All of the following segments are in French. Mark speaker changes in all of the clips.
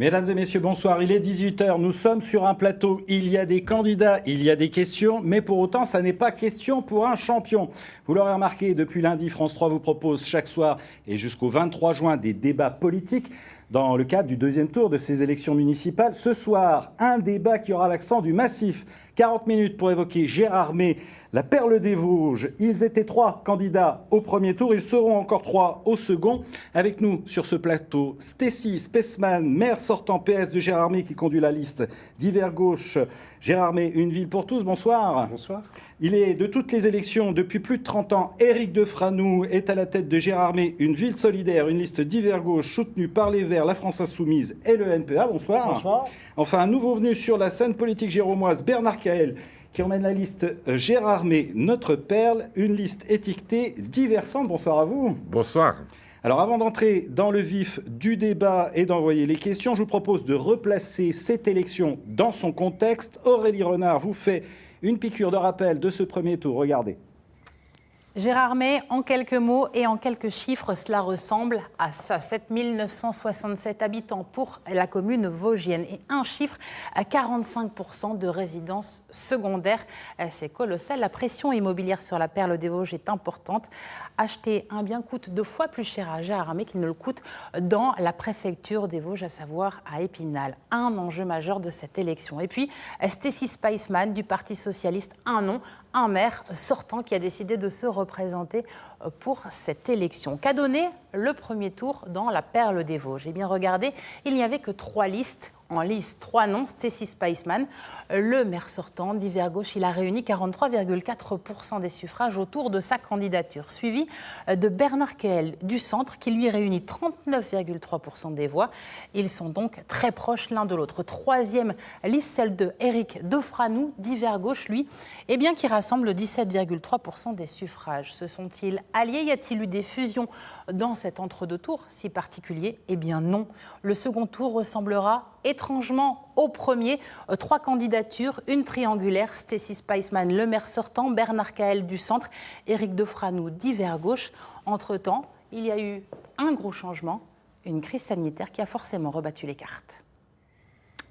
Speaker 1: Mesdames et messieurs, bonsoir. Il est 18h. Nous sommes sur un plateau. Il y a des candidats, il y a des questions, mais pour autant, ça n'est pas question pour un champion. Vous l'aurez remarqué, depuis lundi, France 3 vous propose chaque soir et jusqu'au 23 juin des débats politiques dans le cadre du deuxième tour de ces élections municipales. Ce soir, un débat qui aura l'accent du massif. 40 minutes pour évoquer Gérard May, la perle des Vosges. Ils étaient 3 candidats au premier tour, ils seront encore 3 au second. Avec nous sur ce plateau, Stécie Spaceman, maire sortant PS de Gérard May qui conduit la liste d'hiver gauche. Gérard May, une ville pour tous, bonsoir.
Speaker 2: Bonsoir.
Speaker 1: Il est de toutes les élections depuis plus de 30 ans. Éric Defranoux est à la tête de Gérard May, une ville solidaire, une liste d'hiver gauche soutenue par les Verts, la France Insoumise et le NPA. Bonsoir.
Speaker 2: Bonsoir.
Speaker 1: Enfin, un nouveau venu sur la scène politique géromoise, Bernard Caël, qui emmène la liste Gérard May, notre perle, une liste étiquetée diversante. Bonsoir à vous.
Speaker 3: Bonsoir.
Speaker 1: Alors avant d'entrer dans le vif du débat et d'envoyer les questions, je vous propose de replacer cette élection dans son contexte. Aurélie Renard vous fait une piqûre de rappel de ce premier tour. Regardez.
Speaker 4: Gérard May, en quelques mots et en quelques chiffres, cela ressemble à ça. 7 967 habitants pour la commune vosgienne et un chiffre à 45% de résidences secondaires. C'est colossal. La pression immobilière sur la perle des Vosges est importante. Acheter un bien coûte 2 fois plus cher à Gérard May qu'il ne le coûte dans la préfecture des Vosges, à savoir à Épinal. Un enjeu majeur de cette élection. Et puis, Stécie Spaceman du Parti Socialiste, un nom, un maire sortant qui a décidé de se représenter pour cette élection. Qu'a donné le premier tour dans la perle des Vosges ? Eh bien, regardez, il n'y avait que 3 listes. En liste, 3 noms, Stécie Spaceman, le maire sortant d'hiver gauche, il a réuni 43,4% des suffrages autour de sa candidature, suivi de Bernard Caël du centre qui lui réunit 39,3% des voix. Ils sont donc très proches l'un de l'autre. Troisième liste, celle de Éric Defranoux d'hiver gauche, lui, eh bien, qui rassemble 17,3% des suffrages. Se sont-ils alliés ? Y a-t-il eu des fusions dans cet entre-deux tours si particulier ? Eh bien non. Le second tour ressemblera étrangement au premier. 3 candidatures, une triangulaire, Stécie Spaceman, le maire sortant, Bernard Caël du centre, Éric Defranoux d'hiver gauche. Entre-temps, il y a eu un gros changement, une crise sanitaire qui a forcément rebattu les cartes.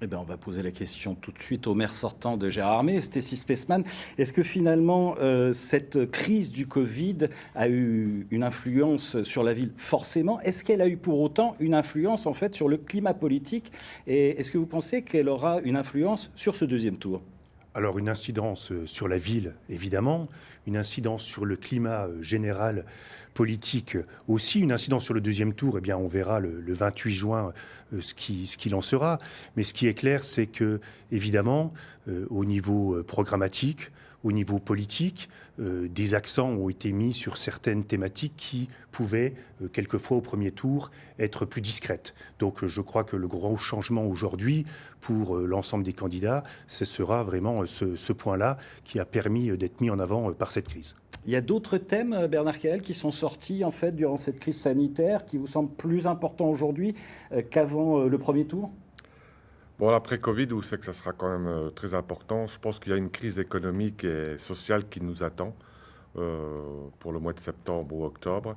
Speaker 1: Eh bien, on va poser la question tout de suite au maire sortant de Gérard May, Stécie Spaceman. Est-ce que finalement, cette crise du Covid a eu une influence sur la ville ? Forcément. Est-ce qu'elle a eu pour autant une influence en fait sur le climat politique ? Et est-ce que vous pensez qu'elle aura une influence sur ce deuxième tour ?
Speaker 2: Alors une incidence sur la ville, évidemment, une incidence sur le climat général politique aussi, une incidence sur le deuxième tour, eh bien on verra le 28 juin ce qu'il en sera. Mais ce qui est clair, c'est que, évidemment, au niveau programmatique, au niveau politique, des accents ont été mis sur certaines thématiques qui pouvaient, quelquefois au premier tour, être plus discrètes. Donc je crois que le gros changement aujourd'hui pour l'ensemble des candidats, ce sera vraiment ce point-là qui a permis d'être mis en avant par cette crise.
Speaker 1: Il y a d'autres thèmes, Bernard Caël, qui sont sortis en fait durant cette crise sanitaire, qui vous semblent plus importants aujourd'hui qu'avant le premier tour ?
Speaker 3: Bon, l'après-Covid, où c'est que ça sera quand même très important. Je pense qu'il y a une crise économique et sociale qui nous attend pour le mois de septembre ou octobre.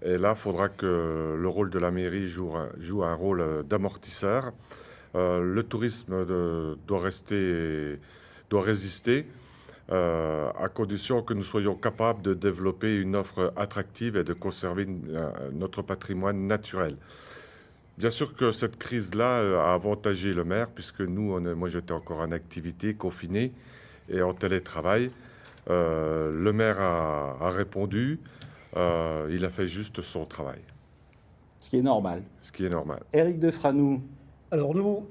Speaker 3: Et là, il faudra que le rôle de la mairie joue un rôle d'amortisseur. Le tourisme doit résister à condition que nous soyons capables de développer une offre attractive et de conserver notre patrimoine naturel. Bien sûr que cette crise-là a avantagé le maire, puisque moi j'étais encore en activité, confiné et en télétravail. Le maire a répondu, il a fait juste son travail.
Speaker 1: Ce qui est normal.
Speaker 3: Ce qui est normal.
Speaker 1: Éric Defranoux.
Speaker 5: Alors nous,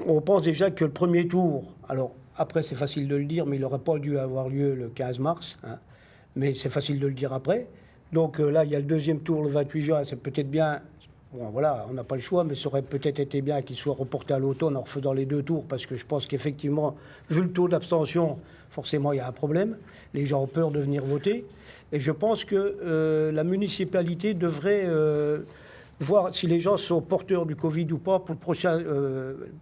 Speaker 5: on pense déjà que le premier tour, alors après c'est facile de le dire, mais il n'aurait pas dû avoir lieu le 15 mars, hein, mais c'est facile de le dire après. Donc là, il y a le deuxième tour le 28 juin, c'est peut-être bien... Bon, voilà, on n'a pas le choix, mais ça aurait peut-être été bien qu'il soit reporté à l'automne en refaisant les 2 tours, parce que je pense qu'effectivement, vu le taux d'abstention, forcément, il y a un problème. Les gens ont peur de venir voter. Et je pense que la municipalité devrait voir si les gens sont porteurs du Covid ou pas pour le prochain...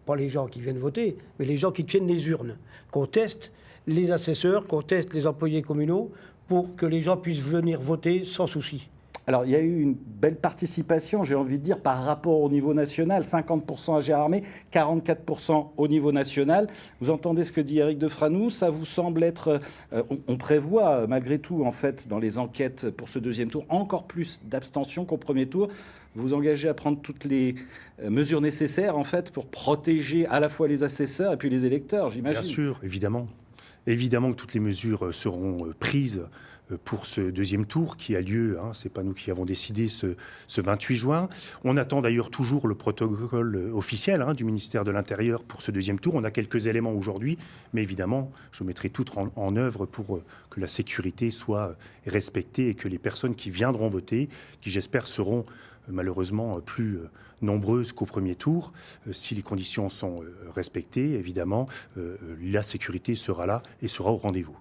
Speaker 5: pas les gens qui viennent voter, mais les gens qui tiennent les urnes. Qu'on teste les assesseurs, qu'on teste les employés communaux pour que les gens puissent venir voter sans souci.
Speaker 1: Alors, il y a eu une belle participation, j'ai envie de dire, par rapport au niveau national. 50% à Gérardmer, 44% au niveau national. Vous entendez ce que dit Éric de Franou. Ça vous semble être... on prévoit, malgré tout, en fait, dans les enquêtes pour ce deuxième tour, encore plus d'abstention qu'au premier tour. Vous vous engagez à prendre toutes les mesures nécessaires, en fait, pour protéger à la fois les assesseurs et puis les électeurs, j'imagine.
Speaker 2: Bien sûr, évidemment. Évidemment que toutes les mesures seront prises pour ce deuxième tour qui a lieu, ce n'est pas nous qui avons décidé, ce 28 juin. On attend d'ailleurs toujours le protocole officiel du ministère de l'Intérieur pour ce deuxième tour. On a quelques éléments aujourd'hui, mais évidemment, je mettrai tout en œuvre pour que la sécurité soit respectée et que les personnes qui viendront voter, qui j'espère seront malheureusement plus nombreuses qu'au premier tour, si les conditions sont respectées, évidemment, la sécurité sera là et sera au rendez-vous.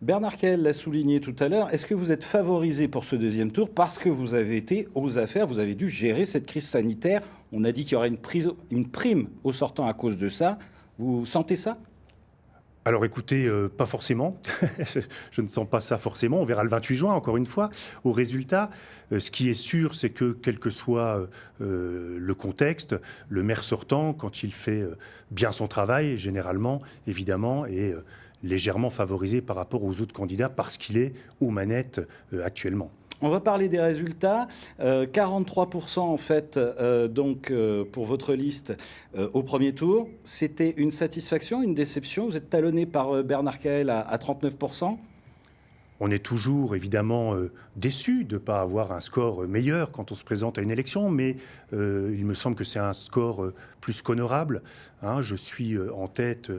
Speaker 1: Bernard Caël l'a souligné tout à l'heure. Est-ce que vous êtes favorisé pour ce deuxième tour parce que vous avez été aux affaires, vous avez dû gérer cette crise sanitaire? On a dit qu'il y aurait une prime au sortant à cause de ça. Vous sentez ça?
Speaker 2: Alors écoutez, pas forcément. Je ne sens pas ça forcément. On verra le 28 juin, encore une fois, au résultat. Ce qui est sûr, c'est que quel que soit le contexte, le maire sortant, quand il fait bien son travail, généralement, évidemment, est légèrement favorisé par rapport aux autres candidats parce qu'il est aux manettes actuellement.
Speaker 1: On va parler des résultats. 43% en fait, pour votre liste au premier tour. C'était une satisfaction, une déception? Vous êtes talonné par Bernard Caël à 39%.
Speaker 2: On est toujours évidemment déçu de ne pas avoir un score meilleur quand on se présente à une élection, mais il me semble que c'est un score plus qu'honorable. Je suis en tête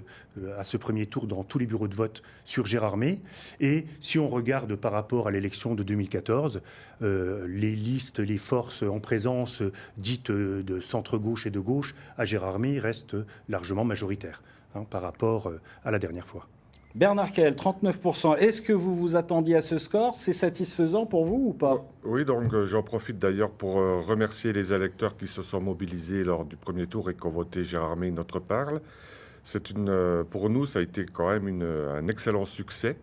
Speaker 2: à ce premier tour dans tous les bureaux de vote sur Gérardmer. Et si on regarde par rapport à l'élection de 2014, les listes, les forces en présence dites de centre-gauche et de gauche à Gérardmer restent largement majoritaires par rapport à la dernière fois.
Speaker 1: Bernard Caël, 39%. Est-ce que vous vous attendiez à ce score? C'est satisfaisant pour vous ou pas?
Speaker 3: Oui, donc j'en profite d'ailleurs pour remercier les électeurs qui se sont mobilisés lors du premier tour et qui ont voté Gérardmer notre Parle. Pour nous, ça a été quand même un excellent succès,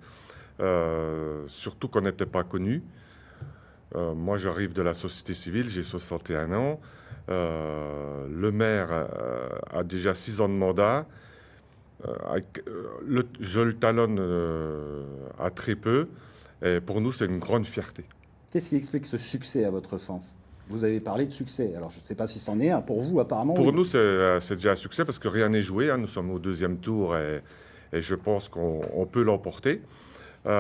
Speaker 3: surtout qu'on n'était pas connus. Moi, j'arrive de la société civile, j'ai 61 ans. Le maire a déjà 6 ans de mandat. Je le talonne à très peu. Et pour nous, c'est une grande fierté.
Speaker 1: Qu'est-ce qui explique ce succès à votre sens? Vous avez parlé de succès. Alors, je ne sais pas si c'en est un. Pour vous, apparemment.
Speaker 3: Pour
Speaker 1: oui.
Speaker 3: nous, c'est déjà un succès parce que rien n'est joué. Nous sommes au deuxième tour et je pense qu'on peut l'emporter. Moi,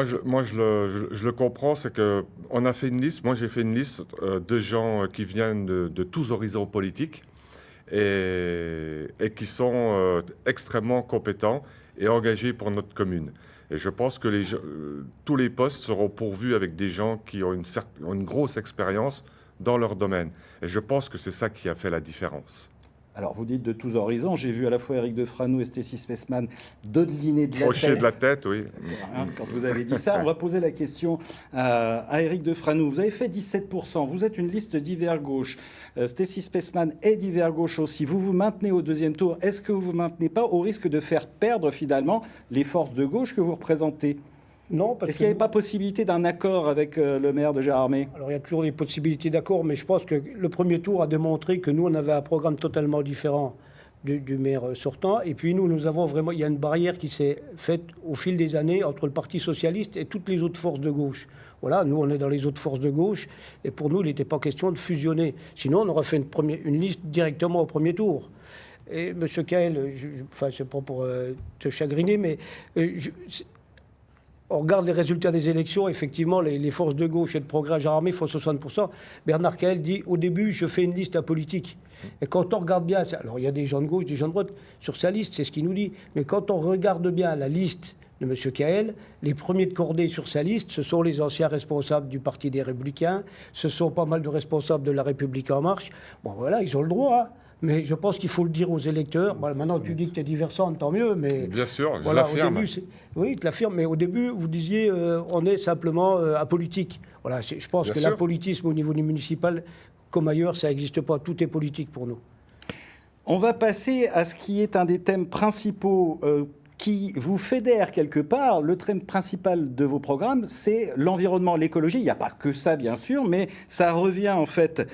Speaker 3: je le comprends, c'est qu'on a fait une liste. Moi, j'ai fait une liste de gens qui viennent de tous horizons politiques. Et qui sont extrêmement compétents et engagés pour notre commune. Et je pense que tous les postes seront pourvus avec des gens qui ont une grosse expérience dans leur domaine. Et je pense que c'est ça qui a fait la différence.
Speaker 1: Alors, vous dites de tous horizons. J'ai vu à la fois Éric de Franou et Stécie Spesman dodeliner de la
Speaker 3: Hocher
Speaker 1: tête.
Speaker 3: de la tête, oui.
Speaker 1: Quand vous avez dit ça, on va poser la question à Éric de Franou. Vous avez fait 17%. Vous êtes une liste d'hiver gauche. Stécie Spesman est d'hiver gauche aussi. Vous vous maintenez au deuxième tour. Est-ce que vous ne vous maintenez pas au risque de faire perdre finalement les forces de gauche que vous représentez?
Speaker 5: Non, parce
Speaker 1: Est-ce qu'il n'y avait pas possibilité d'un accord avec le maire de Gérardmer?
Speaker 5: Alors, il y a toujours des possibilités d'accord, mais je pense que le premier tour a démontré que nous, on avait un programme totalement différent du maire sortant. Et puis, nous avons vraiment... Il y a une barrière qui s'est faite au fil des années entre le Parti socialiste et toutes les autres forces de gauche. Voilà, nous, on est dans les autres forces de gauche. Et pour nous, il n'était pas question de fusionner. Sinon, on aurait fait une liste directement au premier tour. Et M. Caël, c'est pas pour te chagriner, mais... on regarde les résultats des élections, effectivement, les forces de gauche et de progrès à Gérardmer font 60%. Bernard Caël dit, au début, je fais une liste apolitique. Et quand on regarde bien, alors il y a des gens de gauche, des gens de droite sur sa liste, c'est ce qu'il nous dit. Mais quand on regarde bien la liste de M. Caël, les premiers de cordée sur sa liste, ce sont les anciens responsables du Parti des Républicains, ce sont pas mal de responsables de La République En Marche. Bon, voilà, ils ont le droit, Mais je pense qu'il faut le dire aux électeurs. Bon, maintenant, tu dis que tu es diversante, tant mieux. Mais
Speaker 3: bien sûr, je
Speaker 5: voilà,
Speaker 3: l'affirme.
Speaker 5: Oui, tu l'affirmes, mais au début, vous disiez on est simplement apolitique. Voilà, je pense
Speaker 3: bien
Speaker 5: que
Speaker 3: sûr.
Speaker 5: l'apolitisme au niveau municipal, comme ailleurs, ça n'existe pas. Tout est politique pour nous.
Speaker 1: On va passer à ce qui est un des thèmes principaux qui vous fédère quelque part. Le thème principal de vos programmes, c'est l'environnement, l'écologie. Il n'y a pas que ça, bien sûr, mais ça revient en fait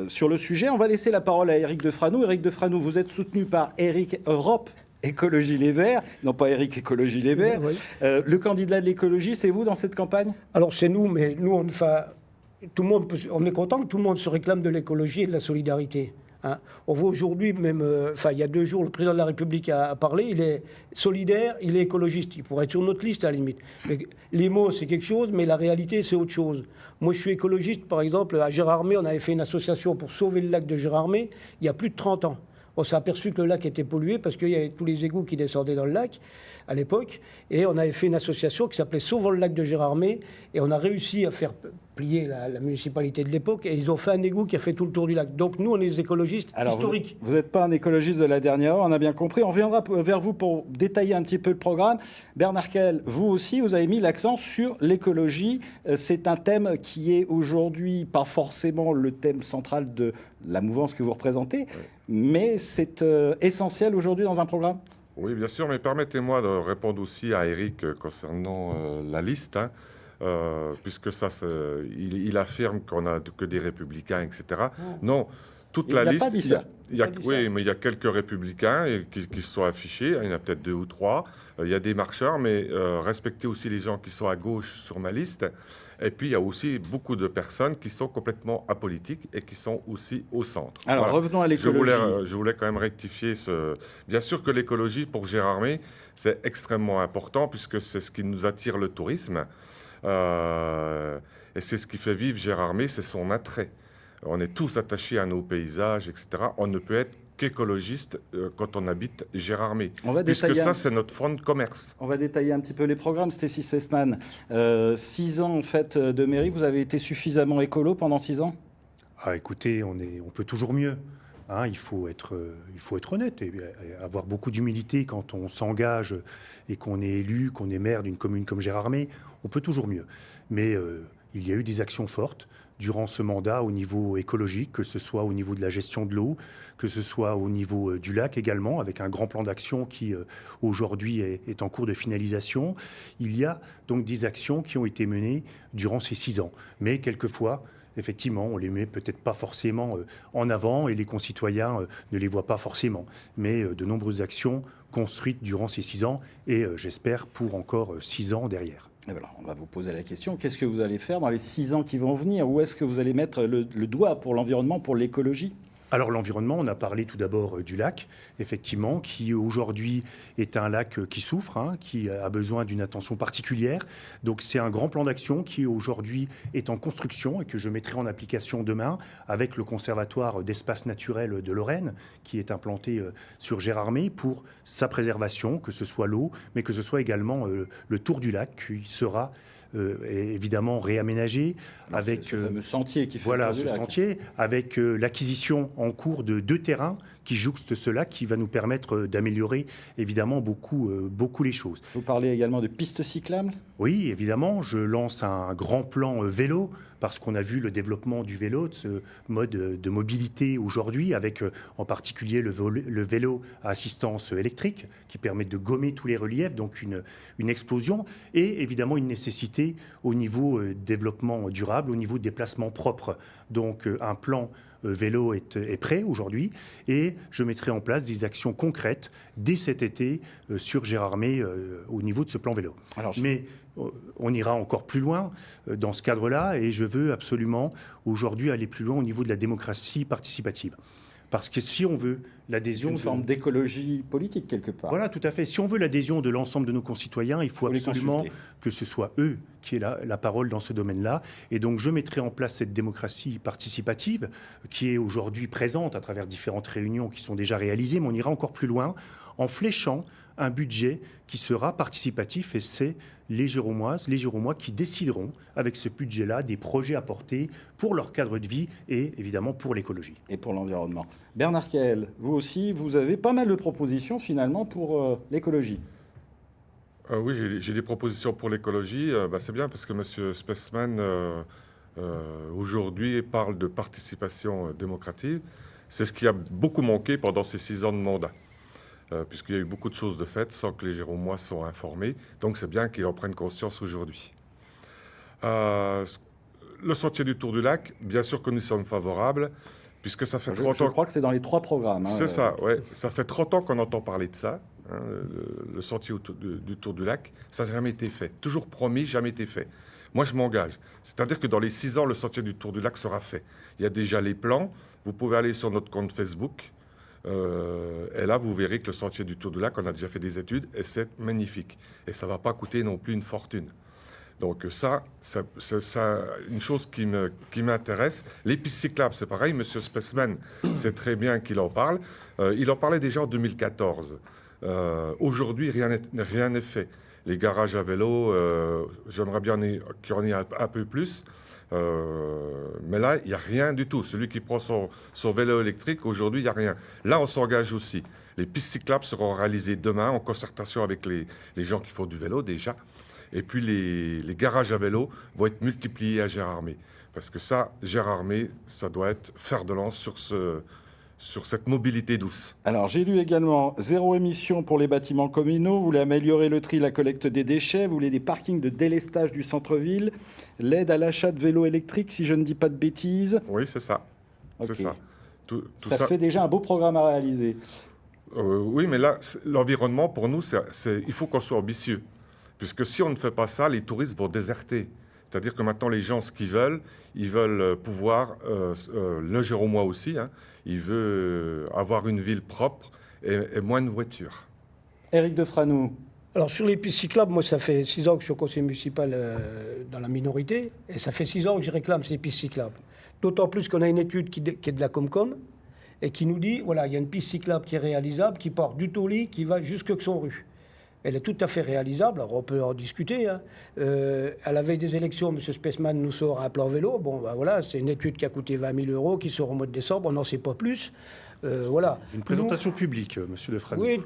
Speaker 1: sur le sujet. On va laisser la parole à Éric Defranoux. Éric Defranoux, vous êtes soutenu par Éric Europe Écologie Les Verts, non pas Éric Écologie Les Verts.
Speaker 5: Oui.
Speaker 1: Le candidat de l'écologie, c'est vous dans cette campagne?
Speaker 5: Alors c'est nous, mais nous, tout le monde on est content que tout le monde se réclame de l'écologie et de la solidarité. Hein. On voit aujourd'hui, même, il y a 2 jours, le président de la République a parlé, il est solidaire, il est écologiste. Il pourrait être sur notre liste à la limite. Mais les mots, c'est quelque chose, mais la réalité, c'est autre chose. Moi, je suis écologiste, par exemple, à Gérardmer, on avait fait une association pour sauver le lac de Gérardmer il y a plus de 30 ans. On s'est aperçu que le lac était pollué parce qu'il y avait tous les égouts qui descendaient dans le lac à l'époque. Et on avait fait une association qui s'appelait Sauvons le lac de Gérardmer. Et on a réussi à faire plier la municipalité de l'époque. Et ils ont fait un égout qui a fait tout le tour du lac. Donc nous, on est des écologistes historiques.
Speaker 1: Vous n'êtes pas un écologiste de la dernière heure, on a bien compris. On reviendra vers vous pour détailler un petit peu le programme. Bernard Caël, vous aussi, vous avez mis l'accent sur l'écologie. C'est un thème qui est aujourd'hui pas forcément le thème central de la mouvance que vous représentez, mais c'est essentiel aujourd'hui dans un programme.
Speaker 3: Oui, bien sûr, mais permettez-moi de répondre aussi à Éric concernant la liste, hein, puisque ça, il affirme qu'on n'a que des républicains, etc. Non, toute la liste...
Speaker 1: Il n'a pas dit ça.
Speaker 3: Oui, mais il y a quelques républicains qui sont affichés, il y en a peut-être 2 ou 3. Il y a des marcheurs, mais respectez aussi les gens qui sont à gauche sur ma liste. Et puis, il y a aussi beaucoup de personnes qui sont complètement apolitiques et qui sont aussi au centre.
Speaker 1: Alors,
Speaker 3: voilà.
Speaker 1: revenons à l'écologie.
Speaker 3: Je voulais quand même rectifier ce... Bien sûr que l'écologie, pour Gérardmer, c'est extrêmement important puisque c'est ce qui nous attire le tourisme. Et c'est ce qui fait vivre Gérardmer, c'est son attrait. On est tous attachés à nos paysages, etc. On ne peut être qu'écologiste quand on habite Gérardmer. Puisque ça, c'est notre front de commerce.
Speaker 1: On va détailler un petit peu les programmes. Stécie Spesman, 6 ans en fait, de mairie, vous avez été suffisamment écolo pendant 6 ans?
Speaker 2: Écoutez, on peut toujours mieux. Hein, il faut être honnête et avoir beaucoup d'humilité quand on s'engage et qu'on est élu, qu'on est maire d'une commune comme Gérardmer. On peut toujours mieux. Mais il y a eu des actions fortes durant ce mandat au niveau écologique, que ce soit au niveau de la gestion de l'eau, que ce soit au niveau du lac également, avec un grand plan d'action qui aujourd'hui est en cours de finalisation. Il y a donc des actions qui ont été menées durant ces 6 ans. Mais quelquefois, effectivement, on les met peut-être pas forcément en avant et les concitoyens ne les voient pas forcément. Mais de nombreuses actions construites durant ces 6 ans et j'espère pour encore 6 ans derrière.
Speaker 1: Et voilà, on va vous poser la question, qu'est-ce que vous allez faire dans les 6 ans qui vont venir? Où est-ce que vous allez mettre le doigt pour l'environnement, pour l'écologie?
Speaker 2: Alors l'environnement, on a parlé tout d'abord du lac, effectivement, qui aujourd'hui est un lac qui souffre, hein, qui a besoin d'une attention particulière. Donc c'est un grand plan d'action qui aujourd'hui est en construction et que je mettrai en application demain avec le Conservatoire d'espaces naturels de Lorraine, qui est implanté sur Gérardmer pour sa préservation, que ce soit l'eau, mais que ce soit également le tour du lac qui sera évidemment réaménagé.
Speaker 1: Alors,
Speaker 2: avec
Speaker 1: ce fameux sentier qui fait
Speaker 2: voilà,
Speaker 1: le tour du
Speaker 2: ce
Speaker 1: lac.
Speaker 2: sentier, avec l'acquisition en cours de 2 terrains qui jouxtent ce lac, qui va nous permettre d'améliorer évidemment beaucoup les choses.
Speaker 1: Vous parlez également de pistes cyclables?
Speaker 2: Oui, évidemment, je lance un grand plan vélo, parce qu'on a vu le développement du vélo, de ce mode de mobilité aujourd'hui, avec en particulier le vélo à assistance électrique, qui permet de gommer tous les reliefs, donc une explosion, et évidemment une nécessité au niveau développement durable, au niveau déplacement propre. Donc un plan vélo est prêt aujourd'hui et je mettrai en place des actions concrètes dès cet été sur Gérardmer au niveau de ce plan vélo. Mais on ira encore plus loin dans ce cadre-là et je veux absolument aujourd'hui aller plus loin au niveau de la démocratie participative. Parce que si on veut l'adhésion...
Speaker 1: Une forme d'écologie politique, quelque part.
Speaker 2: Voilà, tout à fait. Si on veut l'adhésion de l'ensemble de nos concitoyens, il faut absolument que ce soit eux qui aient la parole dans ce domaine-là. Et donc, je mettrai en place cette démocratie participative qui est aujourd'hui présente à travers différentes réunions qui sont déjà réalisées, mais on ira encore plus loin en fléchant un budget qui sera participatif et c'est les Géromoises, les Géromois qui décideront avec ce budget-là des projets à porter pour leur cadre de vie et évidemment pour l'écologie.
Speaker 1: Et pour l'environnement. Bernard Caël, vous aussi, vous avez pas mal de propositions finalement pour l'écologie.
Speaker 3: Oui, j'ai des propositions pour l'écologie. C'est bien parce que M. Spesman aujourd'hui parle de participation démocratique. C'est ce qui a beaucoup manqué pendant ces 6 ans de mandat. puisqu'il y a eu beaucoup de choses de faites sans que les Géromois soient informés. Donc c'est bien qu'ils en prennent conscience aujourd'hui. Le sentier du Tour du Lac, bien sûr que nous sommes favorables, puisque ça fait 30
Speaker 1: Je
Speaker 3: ans...
Speaker 1: crois que c'est dans les 3 programmes.
Speaker 3: C'est ça, ouais. Ça fait 30 ans qu'on entend parler de ça, hein, le sentier du Tour du Lac. Ça n'a jamais été fait. Toujours promis, jamais été fait. Moi, je m'engage. C'est-à-dire que dans les 6 ans, le sentier du Tour du Lac sera fait. Il y a déjà les plans. Vous pouvez aller sur notre compte Facebook. Et là, vous verrez que le sentier du Tour du Lac, on a déjà fait des études et c'est magnifique. Et ça ne va pas coûter non plus une fortune. Donc ça une chose qui m'intéresse. Les pistes cyclables, c'est pareil. Monsieur Spessman, c'est très bien qu'il en parle. Il en parlait déjà en 2014. Aujourd'hui, rien n'est fait. Les garages à vélo, j'aimerais bien qu'il y en ait un peu plus. Mais là, il n'y a rien du tout. Celui qui prend son vélo électrique, aujourd'hui, il n'y a rien. Là, on s'engage aussi. Les pistes cyclables seront réalisées demain en concertation avec les gens qui font du vélo déjà. Et puis les garages à vélo vont être multipliés à Gérardmer. Parce que ça, Gérardmer, ça doit être fer de lance sur cette mobilité douce.
Speaker 1: Alors, j'ai lu également 0 émission pour les bâtiments communaux. Vous voulez améliorer le tri, la collecte des déchets. Vous voulez des parkings de délestage du centre-ville. L'aide à l'achat de vélos électriques, si je ne dis pas de bêtises.
Speaker 3: Oui, c'est ça.
Speaker 1: Okay.
Speaker 3: C'est ça. Tout
Speaker 1: ça fait déjà un beau programme à réaliser.
Speaker 3: Oui, mais là, l'environnement, pour nous, il faut qu'on soit ambitieux. Puisque si on ne fait pas ça, les touristes vont déserter. C'est-à-dire que maintenant, les gens, ce qu'ils veulent, ils veulent pouvoir, le Géromois aussi, hein, il veut avoir une ville propre et moins de voitures.
Speaker 1: Éric Defranou.
Speaker 5: Alors sur les pistes cyclables, moi ça fait 6 ans que je suis au conseil municipal dans la minorité, et ça fait 6 ans que je réclame ces pistes cyclables. D'autant plus qu'on a une étude qui est de la Comcom, et qui nous dit, voilà, il y a une piste cyclable qui est réalisable, qui part du Tauly, qui va jusque son rue. Elle est tout à fait réalisable, alors on peut en discuter. Hein. À la veille des élections, M. Spessman nous sort un plan vélo. Bon, ben voilà, c'est une étude qui a coûté 20 000 €, qui sort au mois de décembre, on n'en sait pas plus. Voilà.
Speaker 2: Une présentation publique, M. Defranou.
Speaker 5: Oui,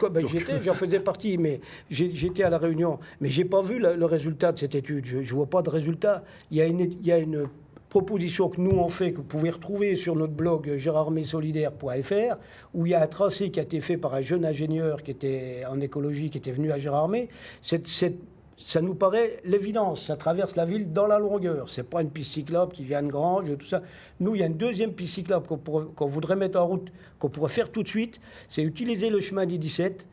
Speaker 5: j'en faisais partie, mais j'étais à la réunion. Mais je n'ai pas vu le résultat de cette étude. Je ne vois pas de résultat. Il y a une proposition que nous on fait, que vous pouvez retrouver sur notre blog gérardmersolidaire.fr, où il y a un tracé qui a été fait par un jeune ingénieur qui était en écologie, qui était venu à Gérardmer. Ça nous paraît l'évidence. Ça traverse la ville dans la longueur. Ce n'est pas une piste cyclable qui vient de Grange, tout ça. Nous, il y a une deuxième piste cyclable qu'on voudrait mettre en route, qu'on pourrait faire tout de suite. C'est utiliser le chemin des 17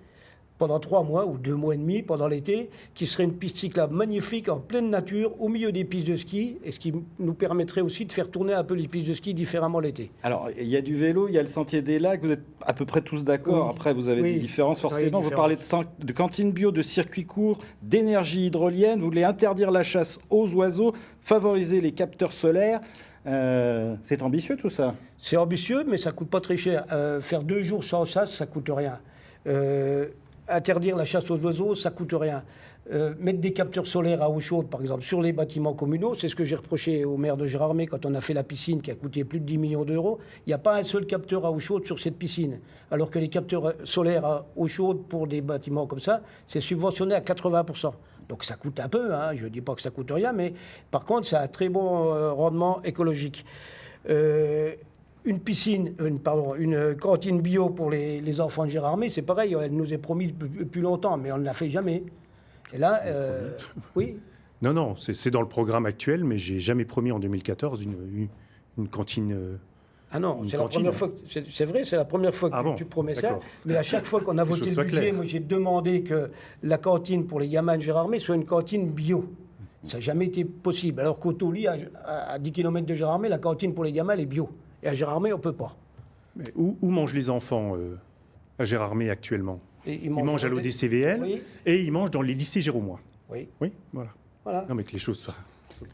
Speaker 5: pendant 3 mois ou 2 mois et demi pendant l'été, qui serait une piste cyclable magnifique en pleine nature, au milieu des pistes de ski, et ce qui nous permettrait aussi de faire tourner un peu les pistes de ski différemment l'été.
Speaker 1: Alors, il y a du vélo, il y a le sentier des lacs, vous êtes à peu près tous d'accord.
Speaker 5: Oui.
Speaker 1: Après, vous avez des différences forcément. Vous parlez de cantines bio, de circuits courts, d'énergie hydrolienne, vous voulez interdire la chasse aux oiseaux, favoriser les capteurs solaires. C'est ambitieux tout ça.
Speaker 5: C'est ambitieux, mais ça ne coûte pas très cher. Faire 2 jours sans chasse, ça ne coûte rien. Interdire la chasse aux oiseaux, ça ne coûte rien. Mettre des capteurs solaires à eau chaude, par exemple, sur les bâtiments communaux, c'est ce que j'ai reproché au maire de Gérardmer quand on a fait la piscine qui a coûté plus de 10 millions d'euros. Il n'y a pas un seul capteur à eau chaude sur cette piscine. Alors que les capteurs solaires à eau chaude pour des bâtiments comme ça, c'est subventionné à 80%. Donc ça coûte un peu, hein. Je ne dis pas que ça ne coûte rien, mais par contre, ça a un très bon rendement écologique. Une cantine bio pour les enfants de Gérardmer, c'est pareil, elle nous est promise depuis longtemps, mais on ne l'a fait jamais. Et là, oui.
Speaker 2: Non, c'est dans le programme actuel, mais j'ai jamais promis en 2014 une cantine.
Speaker 5: Ah non, c'est la première fois. C'est vrai, c'est la première fois que tu promets ça. Mais à chaque fois qu'on a voté le budget, moi j'ai demandé que la cantine pour les gamins de Gérardmer soit une cantine bio. Ça n'a jamais été possible. Alors qu'au Tauly, à 10 km de Gérardmer, la cantine pour les gamins, elle est bio. Et à Gérardmer, on ne peut pas.
Speaker 2: Mais où mangent les enfants à Gérardmer actuellement? Ils mangent à l'ODCVL, oui. Et ils mangent dans les lycées géromois.
Speaker 5: Oui.
Speaker 2: Oui, voilà. Non, mais que les choses soient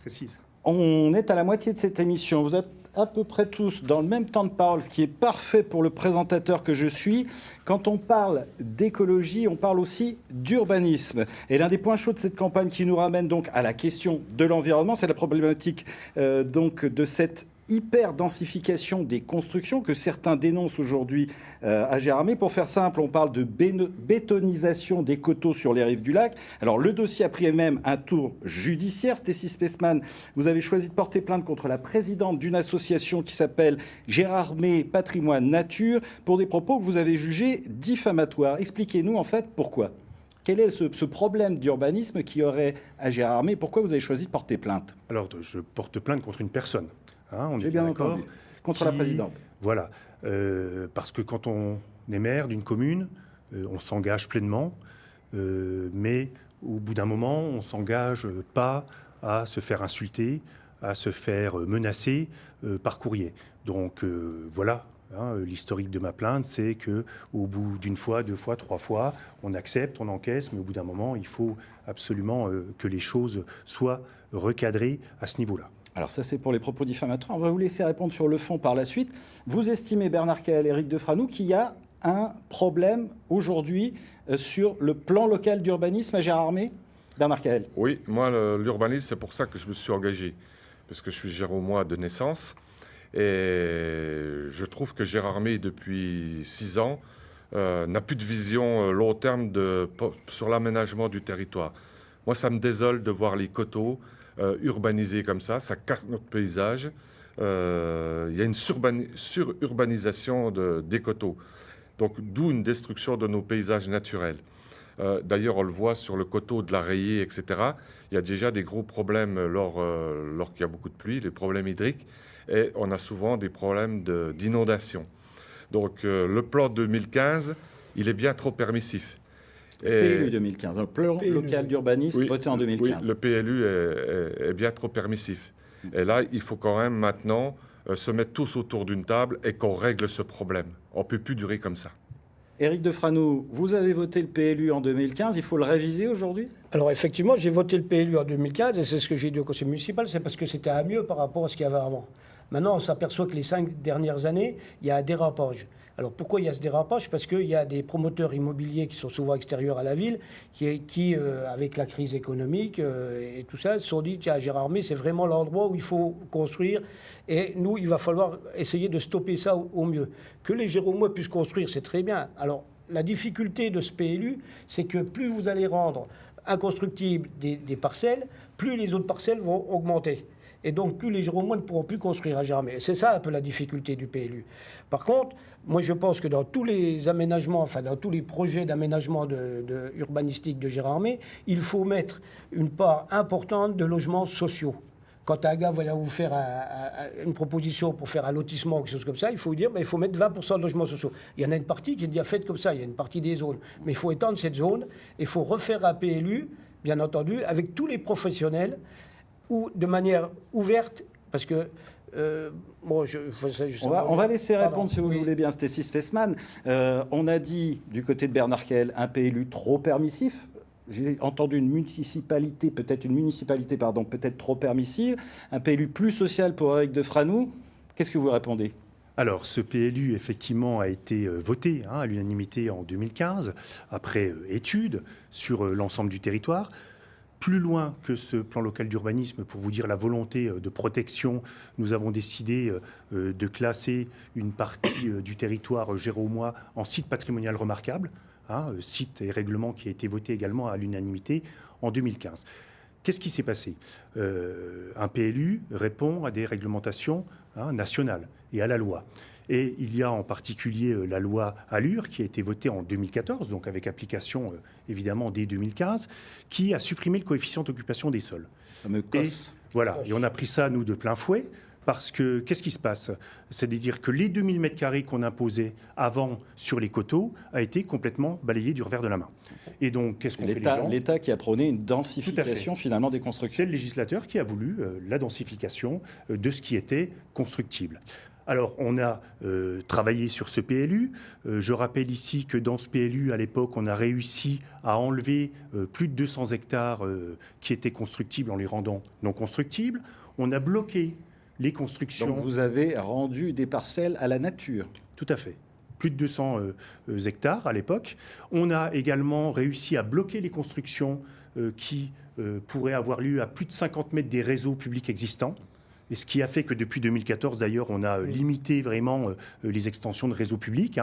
Speaker 2: précises.
Speaker 1: On est à la moitié de cette émission. Vous êtes à peu près tous dans le même temps de parole, ce qui est parfait pour le présentateur que je suis. Quand on parle d'écologie, on parle aussi d'urbanisme. Et l'un des points chauds de cette campagne qui nous ramène donc à la question de l'environnement, c'est la problématique donc de cette hyper-densification des constructions que certains dénoncent aujourd'hui à Gérardmer. Pour faire simple, on parle de bétonisation des coteaux sur les rives du lac. Alors, le dossier a pris même un tour judiciaire. Stécie Spesman, vous avez choisi de porter plainte contre la présidente d'une association qui s'appelle Gérardmer Patrimoine Nature pour des propos que vous avez jugés diffamatoires. Expliquez-nous en fait pourquoi. Quel est ce problème d'urbanisme qui aurait à Gérardmer? Pourquoi vous avez choisi de porter plainte?
Speaker 2: Alors, je porte plainte contre une personne. On
Speaker 1: J'ai
Speaker 2: est
Speaker 1: bien
Speaker 2: d'accord,
Speaker 1: entendu. Contre la présidente.
Speaker 2: Voilà. Parce que quand on est maire d'une commune, on s'engage pleinement, mais au bout d'un moment, on ne s'engage pas à se faire insulter, à se faire menacer par courrier. Donc voilà. L'historique de ma plainte, c'est qu'au bout d'une fois, 2 fois, 3 fois, on accepte, on encaisse, mais au bout d'un moment, il faut absolument que les choses soient recadrées à ce niveau-là.
Speaker 1: Alors ça, c'est pour les propos diffamatoires. On va vous laisser répondre sur le fond par la suite. Vous estimez, Bernard Caël et Éric Defranoux, qu'il y a un problème aujourd'hui sur le plan local d'urbanisme à Gérardmer? Bernard Caël.
Speaker 3: Oui, moi, l'urbanisme, c'est pour ça que je me suis engagé, parce que je suis géromois de naissance. Et je trouve que Gérardmer, depuis 6 ans, n'a plus de vision long terme sur l'aménagement du territoire. Moi, ça me désole de voir les coteaux urbanisés comme ça casse notre paysage. Il y a une sururbanisation des coteaux. Donc, d'où une destruction de nos paysages naturels. D'ailleurs, on le voit sur le coteau de la Rayée, etc. Il y a déjà des gros problèmes lorsqu'il y a beaucoup de pluie, les problèmes hydriques. Et on a souvent des problèmes d'inondation. Donc le plan 2015, il est bien trop permissif.
Speaker 1: PLU 2015, le plan local d'urbanisme voté en 2015.
Speaker 3: Oui, le PLU est bien trop permissif. Et là, il faut quand même maintenant se mettre tous autour d'une table et qu'on règle ce problème. On ne peut plus durer comme ça.
Speaker 1: Éric Defranoux, vous avez voté le PLU en 2015, il faut le réviser aujourd'hui?
Speaker 5: Alors effectivement, j'ai voté le PLU en 2015 et c'est ce que j'ai dit au conseil municipal, c'est parce que c'était à mieux par rapport à ce qu'il y avait avant. Maintenant, on s'aperçoit que les 5 dernières années, il y a un dérapage. Alors pourquoi il y a ce dérapage? Parce qu'il y a des promoteurs immobiliers qui sont souvent extérieurs à la ville, qui avec la crise économique et tout ça, se sont dit, tiens, Gérardmer, c'est vraiment l'endroit où il faut construire. Et nous, il va falloir essayer de stopper ça au mieux. Que les Géromois puissent construire, c'est très bien. Alors, la difficulté de ce PLU, c'est que plus vous allez rendre inconstructibles des parcelles, plus les autres parcelles vont augmenter. Et donc, plus les Géromois ne pourront plus construire à Gérardmer. C'est ça un peu la difficulté du PLU. Par contre, moi je pense que dans tous les aménagements, enfin dans tous les projets d'aménagement urbanistique de Gérardmer, il faut mettre une part importante de logements sociaux. Quand un gars va vous faire une proposition pour faire un lotissement ou quelque chose comme ça, il faut lui dire il faut mettre 20% de logements sociaux. Il y en a une partie qui est déjà faite comme ça, il y a une partie des zones. Mais il faut étendre cette zone et il faut refaire un PLU, bien entendu, avec tous les professionnels, ou de manière ouverte, parce que...
Speaker 1: on va laisser répondre, si vous le voulez bien, Stécie Spesman. On a dit, du côté de Bernard Caël, un PLU trop permissif. J'ai entendu une municipalité peut-être trop permissive. Un PLU plus social pour Éric Defranoux. Qu'est-ce que vous répondez?
Speaker 2: Alors, ce PLU, effectivement, a été voté à l'unanimité en 2015, après étude sur l'ensemble du territoire. Plus loin que ce plan local d'urbanisme, pour vous dire la volonté de protection, nous avons décidé de classer une partie du territoire géromois en site patrimonial remarquable, site et règlement qui a été voté également à l'unanimité en 2015. Qu'est-ce qui s'est passé? Un PLU répond à des réglementations nationales et à la loi. Et il y a en particulier la loi Allure qui a été votée en 2014, donc avec application évidemment dès 2015, qui a supprimé le coefficient d'occupation des sols. Et on a pris ça, nous, de plein fouet, parce que qu'est-ce qui se passe? C'est-à-dire que les 2000 m² qu'on imposait avant sur les coteaux a été complètement balayé du revers de la main. Et donc, qu'est-ce qu'on fait les gens?
Speaker 1: L'État qui a prôné une densification finalement des constructions.
Speaker 2: C'est le législateur qui a voulu la densification de ce qui était constructible. Alors, on a travaillé sur ce PLU. Je rappelle ici que dans ce PLU, à l'époque, on a réussi à enlever plus de 200 hectares qui étaient constructibles en les rendant non constructibles. On a bloqué les constructions.
Speaker 1: Donc, vous avez rendu des parcelles à la nature.
Speaker 2: Tout à fait. Plus de 200 hectares à l'époque. On a également réussi à bloquer les constructions qui pourraient avoir lieu à plus de 50 mètres des réseaux publics existants. Et ce qui a fait que depuis 2014, d'ailleurs, on a limité vraiment les extensions de réseaux publics,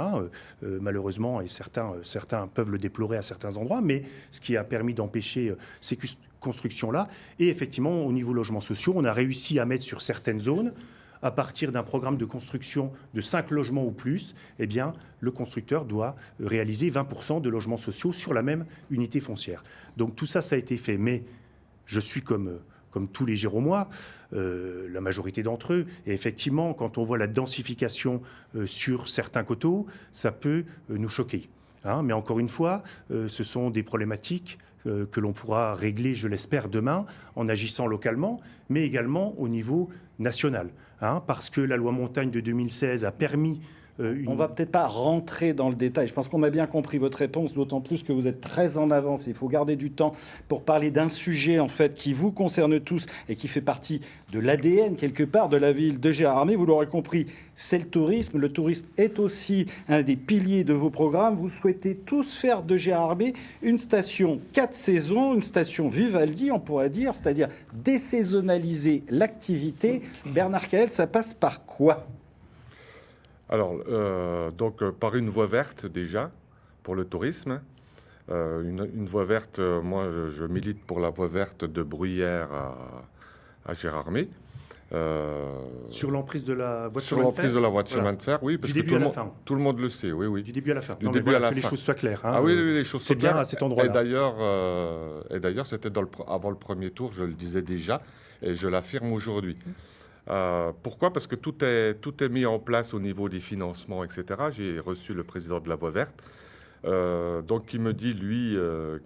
Speaker 2: malheureusement, et certains peuvent le déplorer à certains endroits, mais ce qui a permis d'empêcher ces constructions-là. Et effectivement, au niveau logements sociaux, on a réussi à mettre sur certaines zones, à partir d'un programme de construction de 5 logements ou plus, eh bien, le constructeur doit réaliser 20% de logements sociaux sur la même unité foncière. Donc tout ça, ça a été fait. Mais je suis comme tous les Géromois, la majorité d'entre eux. Et effectivement, quand on voit la densification sur certains coteaux, ça peut nous choquer. Mais encore une fois, ce sont des problématiques que l'on pourra régler, je l'espère, demain, en agissant localement, mais également au niveau national. Parce que la loi Montagne de 2016 a permis...
Speaker 1: On ne va peut-être pas rentrer dans le détail. Je pense qu'on a bien compris votre réponse, d'autant plus que vous êtes très en avance. Il faut garder du temps pour parler d'un sujet en fait qui vous concerne tous et qui fait partie de l'ADN quelque part de la ville de Gérardmer. Vous l'aurez compris, c'est le tourisme. Le tourisme est aussi un des piliers de vos programmes. Vous souhaitez tous faire de Gérardmer une station 4 saisons, une station Vivaldi, on pourrait dire, c'est-à-dire désaisonnaliser l'activité. Bernard Caël, ça passe par quoi ?
Speaker 3: Alors, par une voie verte déjà, pour le tourisme. Une voie verte, moi je milite pour la voie verte de Bruyères à Gérardmer.
Speaker 2: Sur l'emprise de la voie de
Speaker 3: Sur
Speaker 2: chemin de
Speaker 3: l'emprise
Speaker 2: fer,
Speaker 3: de la voie de chemin de fer, oui, parce
Speaker 2: Du
Speaker 3: que
Speaker 2: début à la fin.
Speaker 3: tout le monde le sait, oui.
Speaker 2: Du début à la fin.
Speaker 3: Du
Speaker 2: Non,
Speaker 3: début
Speaker 2: mais
Speaker 3: à la
Speaker 2: que les
Speaker 3: fin.
Speaker 2: choses soient claires.
Speaker 3: Ah oui, les choses
Speaker 2: c'est
Speaker 3: sont
Speaker 2: bien
Speaker 3: claires.
Speaker 2: à cet endroit-là.
Speaker 3: Et d'ailleurs, c'était avant le premier tour, je le disais déjà, et je l'affirme aujourd'hui. Pourquoi ? Parce que tout est mis en place au niveau des financements, etc. J'ai reçu le président de la Voie verte, donc il me dit, lui,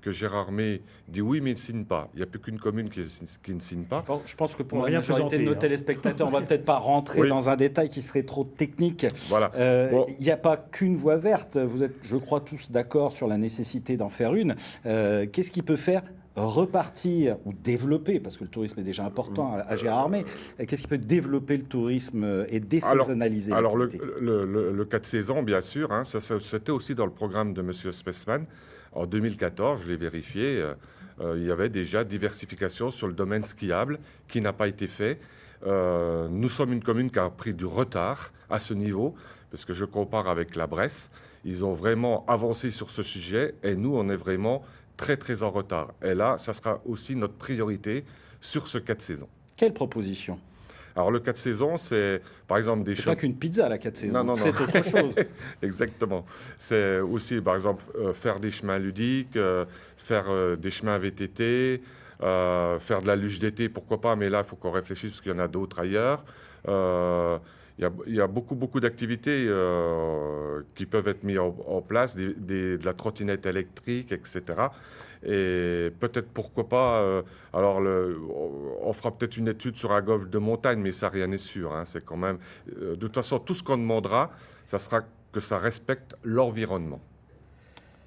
Speaker 3: que Gérardmer dit oui, mais il ne signe pas. Il n'y a plus qu'une commune qui ne signe pas.
Speaker 1: Je pense que pour
Speaker 2: On va
Speaker 1: la
Speaker 2: rien
Speaker 1: majorité de nos
Speaker 2: présenter,
Speaker 1: téléspectateurs, on ne va peut-être pas rentrer
Speaker 3: Oui.
Speaker 1: dans un détail qui serait trop technique.
Speaker 3: Voilà.
Speaker 1: Il n'y a pas qu'une voie verte. Vous êtes, je crois, tous d'accord sur la nécessité d'en faire une. Qu'est-ce qui peut faire repartir ou développer, parce que le tourisme est déjà important à Gérardmer, qu'est-ce qui peut développer le tourisme et désaisonnaliser
Speaker 3: Alors
Speaker 1: l'activité ?
Speaker 3: le 4 saisons, bien sûr, c'était aussi dans le programme de M. Spessman. En 2014, je l'ai vérifié, il y avait déjà diversification sur le domaine skiable qui n'a pas été fait. Nous sommes une commune qui a pris du retard à ce niveau, parce que je compare avec la Bresse. Ils ont vraiment avancé sur ce sujet et nous, on est vraiment très, très en retard. Et là, ça sera aussi notre priorité sur ce 4 saisons.
Speaker 1: Quelle proposition ?
Speaker 3: Alors, le 4 saisons, c'est, par exemple, des
Speaker 1: C'est pas qu'une pizza, la 4 saisons.
Speaker 3: Non.
Speaker 1: C'est autre chose.
Speaker 3: Exactement. C'est aussi, par exemple, faire des chemins ludiques, faire des chemins VTT, faire de la luge d'été, pourquoi pas, mais là, il faut qu'on réfléchisse parce qu'il y en a d'autres ailleurs. Il y a beaucoup d'activités qui peuvent être mises en place, de la trottinette électrique, etc. Et peut-être, pourquoi pas, on fera peut-être une étude sur un golf de montagne, mais ça, rien n'est sûr. C'est quand même, de toute façon, tout ce qu'on demandera, ça sera que ça respecte l'environnement.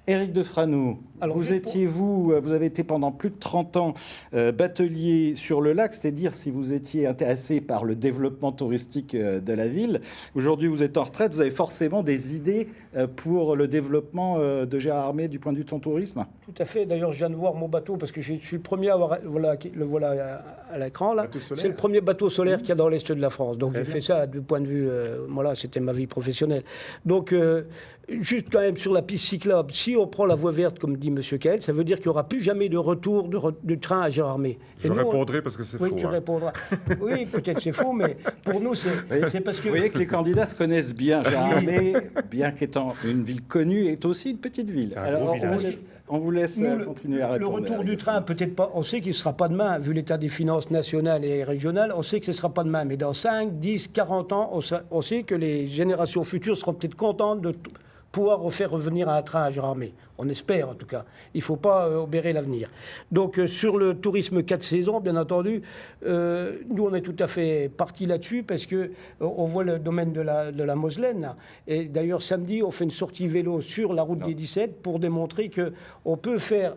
Speaker 1: Éric Defranoux, vous avez été pendant plus de 30 ans batelier sur le lac, c'est-à-dire si vous étiez intéressé par le développement touristique de la ville. Aujourd'hui, vous êtes en retraite, vous avez forcément des idées pour le développement de Gérardmer du point de vue de son tourisme ?
Speaker 5: Tout à fait. D'ailleurs, je viens de voir mon bateau parce que je suis le premier à avoir, le voilà à l'écran là. C'est le premier bateau solaire qu'il y a dans l'est de la France. Donc j'ai fait ça du point de vue, voilà, c'était ma vie professionnelle. Donc juste quand même sur la piste cyclable, si on prend la voie verte, comme dit M. Caël, ça veut dire qu'il n'y aura plus jamais de retour de train à Gérardmer.
Speaker 3: Je répondrai parce que c'est faux.
Speaker 5: Oui, tu répondras. Oui, peut-être c'est faux, mais pour nous, c'est parce que...
Speaker 1: Vous voyez que les candidats se connaissent bien. Gérardmer, bien qu'étant une ville connue, est aussi une petite ville.
Speaker 2: C'est un gros village.
Speaker 1: On vous laisse continuer à répondre.
Speaker 5: Le retour du train, peut-être pas. On sait qu'il ne sera pas demain, vu l'état des finances nationales et régionales. On sait que ce ne sera pas demain. Mais dans 5, 10, 40 ans, on sait que les générations futures seront peut-être contentes de pouvoir refaire revenir un train à Gérardmer. On espère, en tout cas. Il ne faut pas obérer l'avenir. Donc, sur le tourisme 4 saisons, bien entendu, nous, on est tout à fait partis là-dessus parce qu'on voit le domaine de la Moselaine. Là. Et d'ailleurs, samedi, on fait une sortie vélo sur la route des 17 pour démontrer qu'on peut faire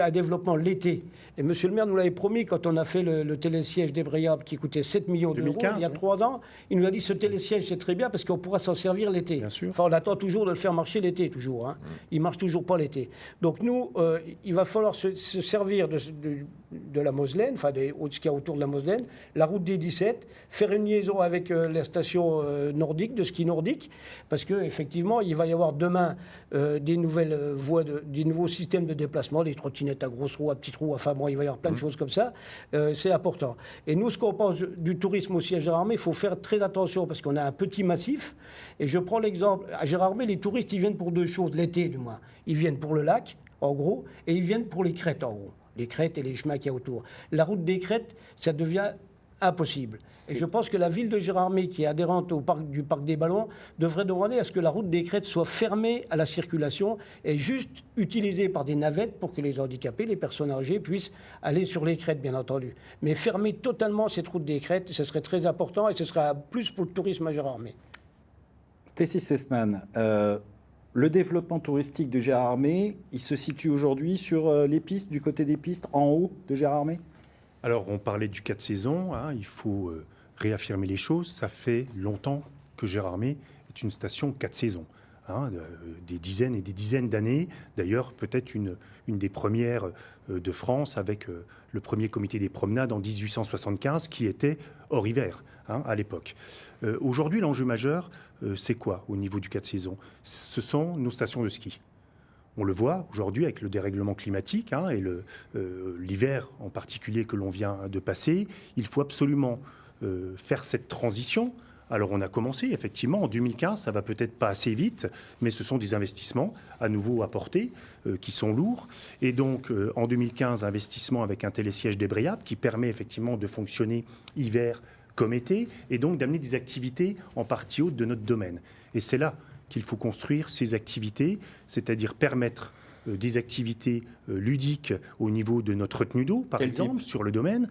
Speaker 5: un développement l'été. Et monsieur le maire nous l'avait promis quand on a fait le télésiège d'Ébriable qui coûtait 7 millions d'euros il y a 3 ans. Il nous a dit ce télésiège c'est très bien parce qu'on pourra s'en servir l'été.
Speaker 2: Bien sûr.
Speaker 5: Enfin, on attend toujours de le faire marcher l'été, toujours. Il marche toujours pas l'été. Donc nous, il va falloir se servir de la Moselaine, enfin de ce qu'il y a autour de la Moselaine, la route des 17, faire une liaison avec la station nordique, de ski nordique, parce qu'effectivement, il va y avoir demain des nouvelles voies, des nouveaux systèmes de déplacement, des trottinettes à grosses roues, à petites roues, enfin bon, il va y avoir plein de choses comme ça, c'est important. Et nous, ce qu'on pense du tourisme aussi à Gérardmer, il faut faire très attention, parce qu'on a un petit massif, et je prends l'exemple, à Gérardmer, les touristes, ils viennent pour deux choses, l'été du moins, ils viennent pour le lac, en gros, et ils viennent pour les crêtes, en gros. Les crêtes et les chemins qu'il y a autour. La route des crêtes, ça devient impossible. Et je pense que la ville de Gérardmer, qui est adhérente du parc des Ballons, devrait demander à ce que la route des crêtes soit fermée à la circulation et juste utilisée par des navettes pour que les handicapés, les personnes âgées puissent aller sur les crêtes, bien entendu. Mais fermer totalement cette route des crêtes, ce serait très important et ce sera plus pour le tourisme à Gérardmer.
Speaker 1: Stécie Spesman, le développement touristique de Gérardmer, il se situe aujourd'hui sur les pistes, du côté des pistes, en haut de Gérardmer?
Speaker 2: Alors, on parlait du 4 saisons, hein, il faut réaffirmer les choses. Ça fait longtemps que Gérardmer est une station 4 saisons, hein, des dizaines et des dizaines d'années. D'ailleurs, peut-être une des premières de France avec le premier comité des promenades en 1875 qui était hors hiver, hein, à l'époque. Aujourd'hui, l'enjeu majeur, c'est quoi au niveau du 4 saisons? Ce sont nos stations de ski. On le voit aujourd'hui avec le dérèglement climatique, hein, et l'hiver en particulier que l'on vient de passer. Il faut absolument faire cette transition. Alors on a commencé effectivement en 2015, ça va peut-être pas assez vite, mais ce sont des investissements à nouveau apportés qui sont lourds. Et donc en 2015, investissement avec un télésiège débrayable qui permet effectivement de fonctionner hiver comme été, et donc d'amener des activités en partie haute de notre domaine. Et c'est là qu'il faut construire ces activités, c'est-à-dire permettre des activités ludiques au niveau de notre retenue d'eau, par exemple, sur le domaine,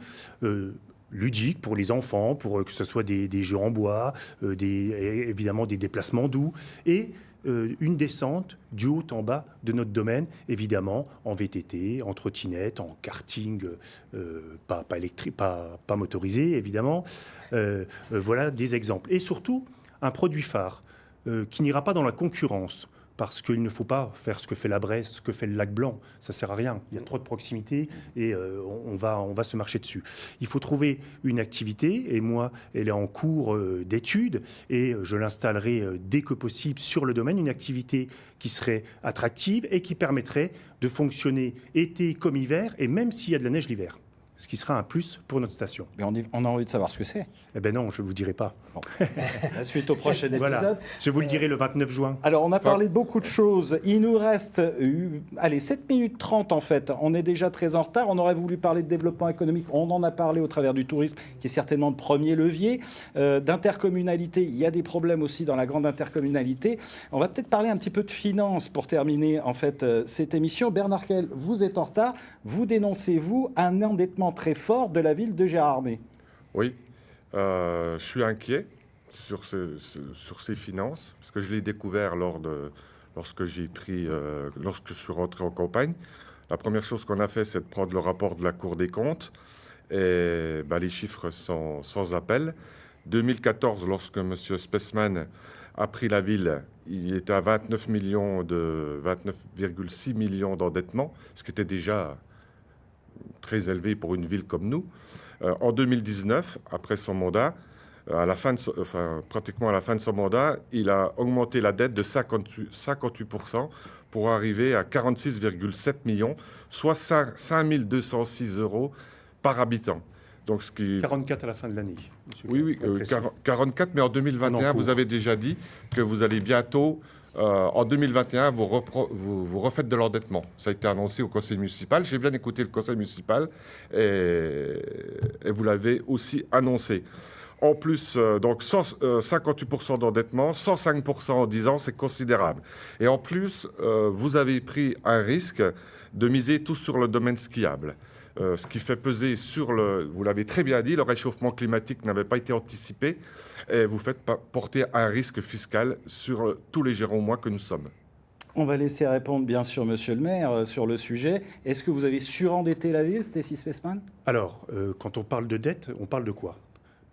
Speaker 2: ludiques pour les enfants, pour que ce soit des jeux en bois, évidemment des déplacements doux, et une descente du haut en bas de notre domaine, évidemment en VTT, en trottinette, en karting, pas électrique, pas motorisé, évidemment. Voilà des exemples. Et surtout, un produit phare qui n'ira pas dans la concurrence, parce qu'il ne faut pas faire ce que fait la Bresse, ce que fait le lac Blanc. Ça ne sert à rien. Il y a trop de proximité et on va se marcher dessus. Il faut trouver une activité, et moi, elle est en cours d'étude, et je l'installerai dès que possible sur le domaine, une activité qui serait attractive et qui permettrait de fonctionner été comme hiver, et même s'il y a de la neige l'hiver. Ce qui sera un plus pour notre station.
Speaker 1: Mais on a envie de savoir ce que c'est.
Speaker 2: Eh bien non, je ne vous dirai pas.
Speaker 1: Bon. La suite au prochain épisode.
Speaker 2: Voilà. Je vous le dirai le 29 juin.
Speaker 1: Alors, on a parlé de beaucoup de choses. Il nous reste 7 minutes 30 en fait. On est déjà très en retard. On aurait voulu parler de développement économique. On en a parlé au travers du tourisme, qui est certainement le premier levier. D'intercommunalité, il y a des problèmes aussi dans la grande intercommunalité. On va peut-être parler un petit peu de finances pour terminer en fait cette émission. Bernard Kehl, vous êtes en retard. Vous dénoncez, vous, un endettement très fort de la ville de Gérardmer.
Speaker 3: Oui, je suis inquiet sur ces finances, parce que je l'ai découvert lorsque je suis rentré en campagne. La première chose qu'on a fait, c'est de prendre le rapport de la Cour des comptes, et les chiffres sont sans appel. 2014, lorsque M. Spesman a pris la ville, il était à 29,6 millions d'endettement, ce qui était déjà très élevé pour une ville comme nous. En 2019, après son mandat, pratiquement à la fin de son mandat, il a augmenté la dette de 58% pour arriver à 46,7 millions, soit 5 206 € par habitant. Donc,
Speaker 2: 44 à la fin de l'année.
Speaker 3: Oui, 44, mais en 2021, vous avez déjà dit que vous allez bientôt, en 2021, vous refaites de l'endettement. Ça a été annoncé au conseil municipal. J'ai bien écouté le conseil municipal et vous l'avez aussi annoncé. En plus, donc 58% d'endettement, 105% en 10 ans, c'est considérable. Et en plus, vous avez pris un risque de miser tout sur le domaine skiable. Ce qui fait peser sur vous l'avez très bien dit, le réchauffement climatique n'avait pas été anticipé, et vous faites porter un risque fiscal sur tous les Géromois que nous sommes.
Speaker 1: On va laisser répondre bien sûr Monsieur le maire sur le sujet. Est-ce que vous avez surendetté la ville, Stécie Spesman ?
Speaker 2: Alors, quand on parle de dette, on parle de quoi ?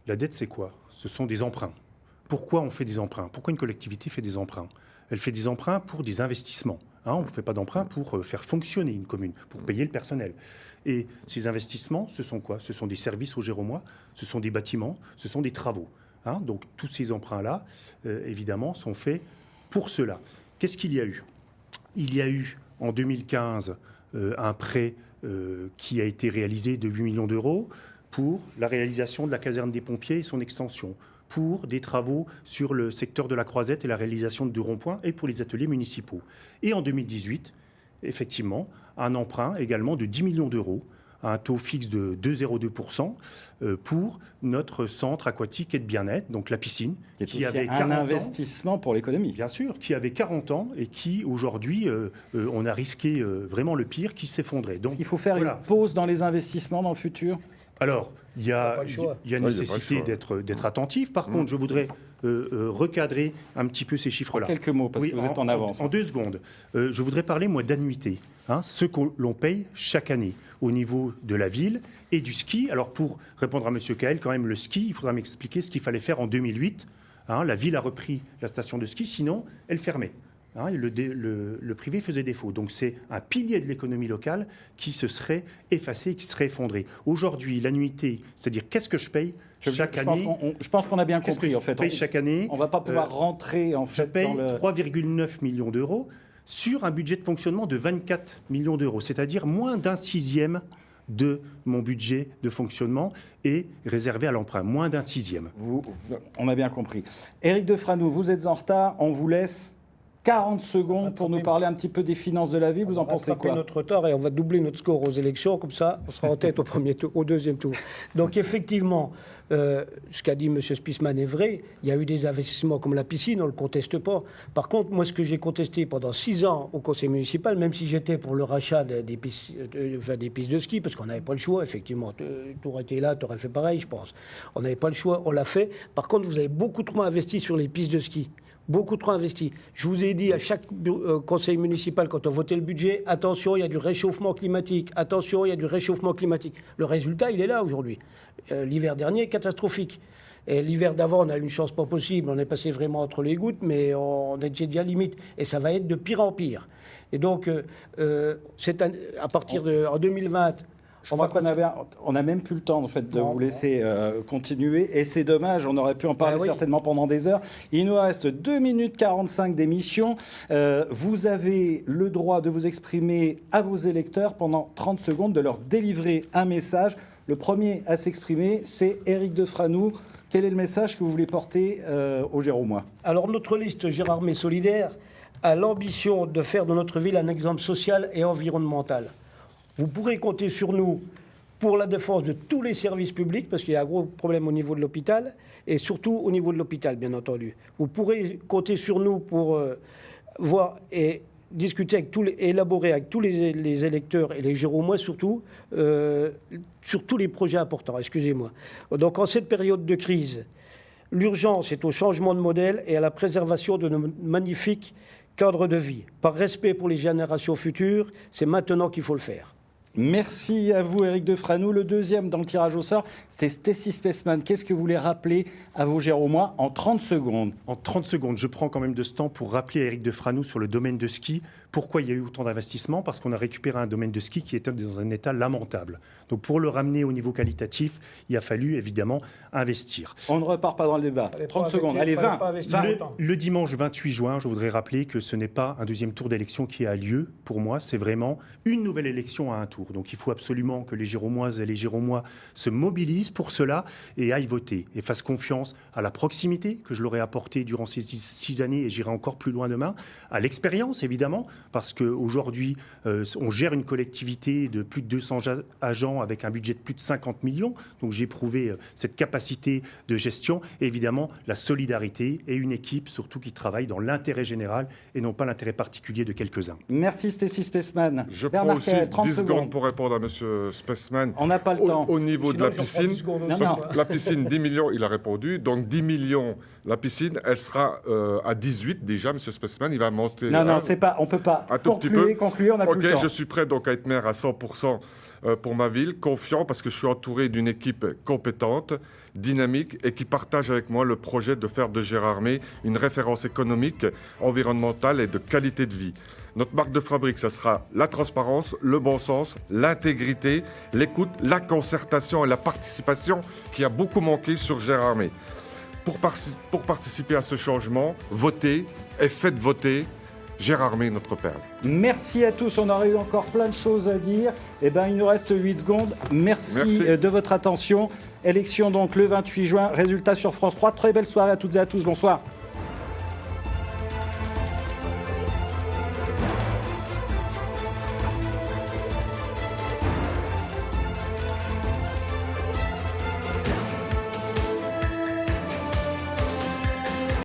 Speaker 2: La dette, c'est quoi ? Ce sont des emprunts. Pourquoi on fait des emprunts ? Pourquoi une collectivité fait des emprunts ? Elle fait des emprunts pour des investissements. On ne fait pas d'emprunt pour faire fonctionner une commune, pour payer le personnel. Et ces investissements, ce sont quoi? Ce sont des services aux Géromois, ce sont des bâtiments, ce sont des travaux. Donc tous ces emprunts-là, évidemment, sont faits pour cela. Qu'est-ce qu'il y a eu? Il y a eu en 2015 un prêt qui a été réalisé de 8 millions d'euros pour la réalisation de la caserne des pompiers et son extension, pour des travaux sur le secteur de la Croisette et la réalisation de 2 ronds-points et pour les ateliers municipaux. Et en 2018, effectivement, un emprunt également de 10 millions d'euros à un taux fixe de 2,02% pour notre centre aquatique et de bien-être, donc la piscine,
Speaker 1: qui avait 40 ans. Un investissement pour l'économie.
Speaker 2: Bien sûr, qui avait 40 ans et qui, aujourd'hui, on a risqué vraiment le pire, qui s'effondrait.
Speaker 1: Donc, il faut faire une pause dans les investissements dans le futur?
Speaker 2: Alors, il y a nécessité d'être attentif. Par contre, je voudrais recadrer un petit peu ces chiffres-là.
Speaker 1: En quelques mots, parce que vous êtes en avance.
Speaker 2: En 2 secondes. Je voudrais parler, moi, d'annuité. Ce que l'on paye chaque année au niveau de la ville et du ski. Alors, pour répondre à M. Kael, quand même, le ski, il faudra m'expliquer ce qu'il fallait faire en 2008. La ville a repris la station de ski, sinon, elle fermait. Le privé faisait défaut. Donc c'est un pilier de l'économie locale qui se serait effacé, qui serait effondré. Aujourd'hui, l'annuité, c'est-à-dire qu'est-ce que je paye chaque année?
Speaker 1: Je pense qu'on a bien compris. En fait,
Speaker 2: chaque année.
Speaker 1: On ne va pas pouvoir rentrer en fait.
Speaker 2: Je paye 3,9 millions d'euros sur un budget de fonctionnement de 24 millions d'euros, c'est-à-dire moins d'un sixième de mon budget de fonctionnement est réservé à l'emprunt, moins d'un sixième.
Speaker 1: On a bien compris. Éric Defranoux, vous êtes en retard, on vous laisse 40 secondes pour nous parler un petit peu des finances de la ville. Vous en pensez quoi?
Speaker 5: On va notre retard et on va doubler notre score aux élections. Comme ça, on sera en tête au deuxième tour. Donc effectivement, ce qu'a dit M. Spissmann est vrai. Il y a eu des investissements comme la piscine, on ne le conteste pas. Par contre, moi, ce que j'ai contesté pendant 6 ans au conseil municipal, même si j'étais pour le rachat des pistes de ski, parce qu'on n'avait pas le choix, effectivement. Tu aurais été là, tu aurais fait pareil, je pense. On n'avait pas le choix, on l'a fait. Par contre, vous avez beaucoup trop investi sur les pistes de ski. Beaucoup trop investi. Je vous ai dit à chaque conseil municipal, quand on votait le budget, attention, il y a du réchauffement climatique. Attention, il y a du réchauffement climatique. Le résultat, il est là aujourd'hui. L'hiver dernier, catastrophique. Et l'hiver d'avant, on a eu une chance pas possible. On est passé vraiment entre les gouttes, mais on était déjà limite. Et ça va être de pire en pire. Et donc, à partir en 2020...
Speaker 1: Je crois qu'on n'a même plus le temps en fait, de vous laisser continuer. Et c'est dommage, on aurait pu en parler certainement pendant des heures. Il nous reste 2 minutes 45 d'émission. Vous avez le droit de vous exprimer à vos électeurs pendant 30 secondes, de leur délivrer un message. Le premier à s'exprimer, c'est Éric Defranoux. Quel est le message que vous voulez porter aux Géromois?
Speaker 5: Alors, notre liste Gérardmer Solidaire a l'ambition de faire de notre ville un exemple social et environnemental. Vous pourrez compter sur nous pour la défense de tous les services publics, parce qu'il y a un gros problème au niveau de l'hôpital, et surtout au niveau de l'hôpital, bien entendu. Vous pourrez compter sur nous pour voir et discuter élaborer avec tous les électeurs et les Géromois surtout, sur tous les projets importants, excusez-moi. Donc en cette période de crise, l'urgence est au changement de modèle et à la préservation de nos magnifiques cadres de vie. Par respect pour les générations futures, c'est maintenant qu'il faut le faire.
Speaker 1: Merci à vous, Éric Defranoux. Le deuxième dans le tirage au sort, c'est Stécie Spessmann. Qu'est-ce que vous voulez rappeler à vos Géromois en 30 secondes?
Speaker 2: En 30 secondes, je prends quand même de ce temps pour rappeler à Éric Defranoux sur le domaine de ski. Pourquoi il y a eu autant d'investissements? Parce qu'on a récupéré un domaine de ski qui était dans un état lamentable. Donc pour le ramener au niveau qualitatif, il a fallu évidemment investir.
Speaker 1: On ne repart pas dans le débat. 30 secondes, allez, 20.
Speaker 2: Le dimanche 28 juin, je voudrais rappeler que ce n'est pas un deuxième tour d'élection qui a lieu. Pour moi, c'est vraiment une nouvelle élection à un tour. Donc il faut absolument que les Géromoises et les Géromois se mobilisent pour cela et aillent voter et fassent confiance à la proximité que je leur ai apportée durant ces 6 années et j'irai encore plus loin demain, à l'expérience évidemment, parce qu'aujourd'hui on gère une collectivité de plus de 200 agents avec un budget de plus de 50 millions, donc j'ai prouvé cette capacité de gestion et évidemment la solidarité et une équipe surtout qui travaille dans l'intérêt général et non pas l'intérêt particulier de quelques-uns.
Speaker 1: Merci Stécie Spessmann.
Speaker 3: Je prends aussi 10 secondes pour répondre à M. Spessmann.
Speaker 1: On n'a pas le temps.
Speaker 3: Au niveau de la piscine, la piscine, 10 millions, il a répondu. Donc 10 millions, La piscine, elle sera à 18 déjà, Monsieur Spessman, il va monter...
Speaker 1: Non, c'est pas, on peut pas.
Speaker 3: Un tout petit peu.
Speaker 1: Conclure, on n'a plus le temps.
Speaker 3: Je suis prêt donc à être maire à 100% pour ma ville, confiant parce que je suis entouré d'une équipe compétente, dynamique et qui partage avec moi le projet de faire de Gérardmer une référence économique, environnementale et de qualité de vie. Notre marque de fabrique, ça sera la transparence, le bon sens, l'intégrité, l'écoute, la concertation et la participation qui a beaucoup manqué sur Gérardmer. Pour participer à ce changement, votez et faites voter Gérardmer, notre perle.
Speaker 1: Merci à tous, on aurait eu encore plein de choses à dire. Eh ben, il nous reste 8 secondes. Merci de votre attention. Élection donc le 28 juin, résultat sur France 3. Très belle soirée à toutes et à tous, bonsoir.